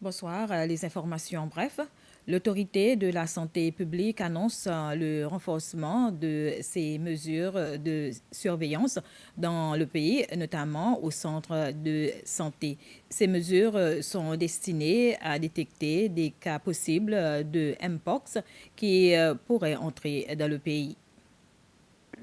Bonsoir. Les informations en bref. L'autorité de la santé publique annonce le renforcement de ses mesures de surveillance dans le pays, notamment au centre de santé. Ces mesures sont destinées à détecter des cas possibles de Mpox qui pourraient entrer dans le pays.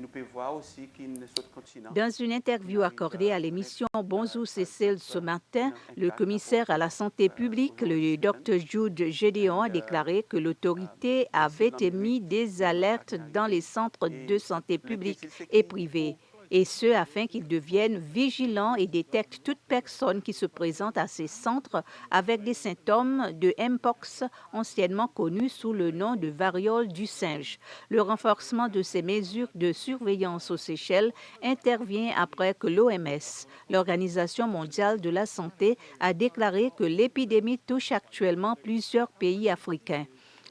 Nous pouvons voir aussi qu'il ne soit continent. Dans une interview accordée à l'émission Bonjour Cécile ce matin, le commissaire à la santé publique, le Dr Jude Gédéon, a déclaré que l'autorité avait émis des alertes dans les centres de santé publics et privés, et ce afin qu'ils deviennent vigilants et détectent toute personne qui se présente à ces centres avec des symptômes de Mpox, anciennement connus sous le nom de variole du singe. Le renforcement de ces mesures de surveillance aux Seychelles intervient après que l'OMS, l'Organisation mondiale de la santé, a déclaré que l'épidémie touche actuellement plusieurs pays africains.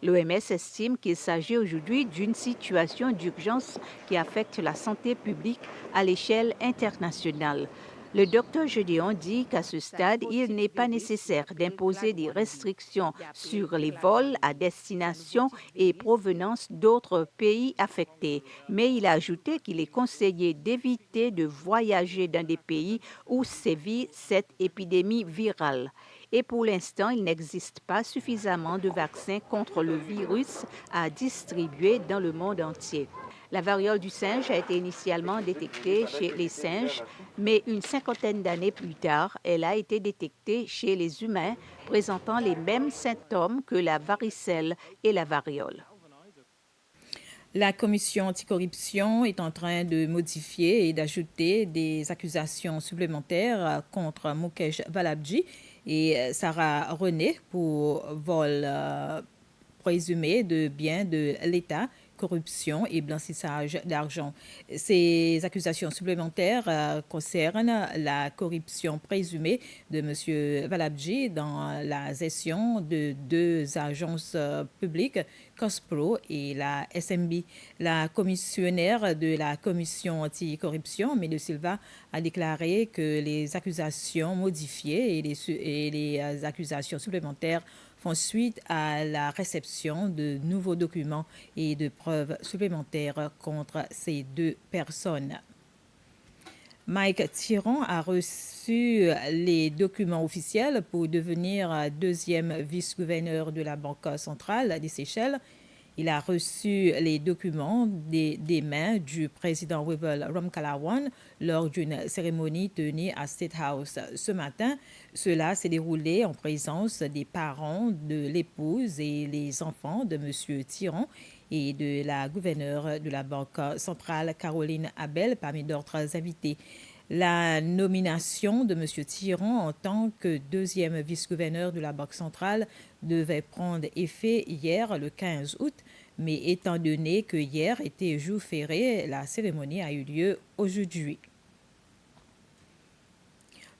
L'OMS estime qu'il s'agit aujourd'hui d'une situation d'urgence qui affecte la santé publique à l'échelle internationale. Le docteur Gédéon dit qu'à ce stade, il n'est pas nécessaire d'imposer des restrictions sur les vols à destination et provenance d'autres pays affectés. Mais il a ajouté qu'il est conseillé d'éviter de voyager dans des pays où sévit cette épidémie virale. Et pour l'instant, il n'existe pas suffisamment de vaccins contre le virus à distribuer dans le monde entier. La variole du singe a été initialement détectée chez les singes, mais une cinquantaine d'années plus tard, elle a été détectée chez les humains, présentant les mêmes symptômes que la varicelle et la variole. La commission anticorruption est en train de modifier et d'ajouter des accusations supplémentaires contre Mukesh Balabji et Sarah René pour vol présumé de biens de l'État, corruption et blanchissage d'argent. Ces accusations supplémentaires concernent la corruption présumée de M. Balabji dans la gestion de deux agences publiques, COSPRO et la SMB. La commissionnaire de la commission anticorruption, Mélanie Silva, a déclaré que les accusations modifiées et les accusations supplémentaires font suite à la réception de nouveaux documents et de preuves supplémentaires contre ces deux personnes. Mike Thiron a reçu les documents officiels pour devenir deuxième vice-gouverneur de la Banque centrale des Seychelles. Il a reçu les documents des mains du président Wavell Ramkalawan lors d'une cérémonie tenue à State House ce matin. Cela s'est déroulé en présence des parents de l'épouse et les enfants de M. Thiron et de la gouverneure de la Banque centrale Caroline Abel parmi d'autres invités. La nomination de M. Thiron en tant que deuxième vice-gouverneur de la Banque centrale devait prendre effet hier, le 15 août, mais étant donné que hier était jour férié, la cérémonie a eu lieu aujourd'hui.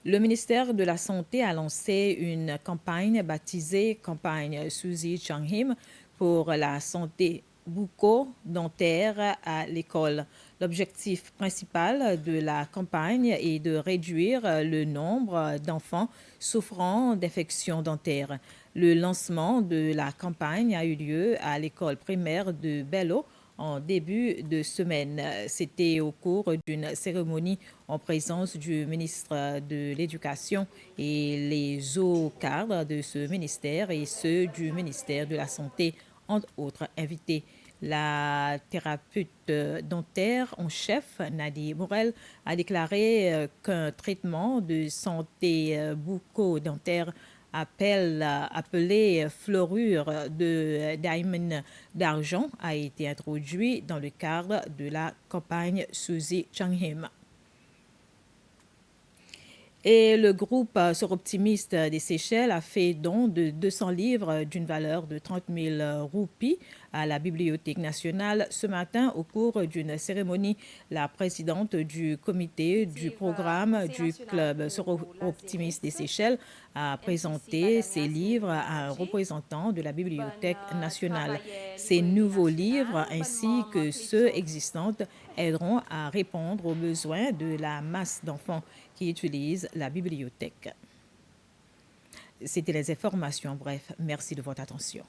Le ministère de la Santé a lancé une campagne baptisée Campagne Suzy Changhim pour la santé bucco-dentaire à l'école. L'objectif principal de la campagne est de réduire le nombre d'enfants souffrant d'infections dentaires. Le lancement de la campagne a eu lieu à l'école primaire de Bello en début de semaine. C'était au cours d'une cérémonie en présence du ministre de l'Éducation et les hauts cadres de ce ministère et ceux du ministère de la Santé, entre autres invités. La thérapeute dentaire en chef, Nadie Morel, a déclaré qu'un traitement de santé bucco-dentaire appelé fluorure de diamond d'argent a été introduit dans le cadre de la campagne Suzy Changhim. Et le groupe Soroptimiste des Seychelles a fait don de 200 livres d'une valeur de 30 000 roupies à la Bibliothèque nationale ce matin au cours d'une cérémonie. La présidente du comité du programme du club Soroptimiste des Seychelles a présenté ces livres à un représentant de la Bibliothèque nationale. Ces nouveaux livres ainsi que ceux existants aideront à répondre aux besoins de la masse d'enfants qui utilisent la bibliothèque. C'était les informations. Bref, merci de votre attention.